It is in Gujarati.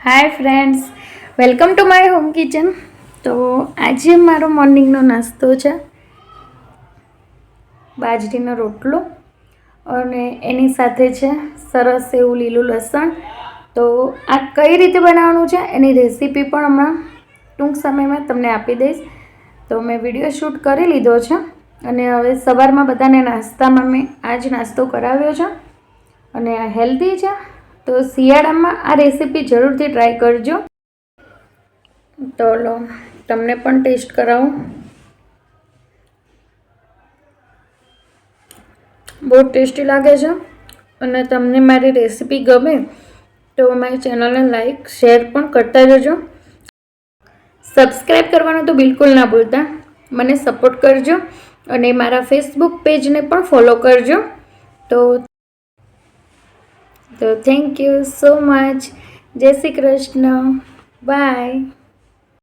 Hi friends, welcome to my home kitchen. તો આજે મારો મોર્નિંગનો નાસ્તો છે બાજરીનો રોટલો અને એની સાથે છે સરસ એવું લીલું લસણ. તો આ કઈ રીતે બનાવવાનું છે એની રેસીપી પણ હમણાં ટૂંક સમયમાં તમને આપી દઈશ. તો મેં વિડીયો શૂટ કરી લીધો છે અને હવે સવારમાં બધાને નાસ્તામાં મેં આ જ નાસ્તો કરાવ્યો છે અને આ હેલ્ધી છે. તો શિયાળામાં આ રેસીપી જરૂરથી ટ્રાય કરજો. તો લો તમને પણ ટેસ્ટ કરાવું. બહુ ટેસ્ટી લાગે છે અને તમને મારી રેસીપી ગમે તો મારી ચેનલને લાઈક શેર પણ કરતા જજો. સબસ્ક્રાઈબ કરવાનું તો બિલકુલ ના ભૂલતા. મને સપોર્ટ કરજો અને મારા ફેસબુક પેજને પણ ફોલો કરજો. તો થેન્ક યુ સો મચ. જય શ્રી કૃષ્ણ. બાય.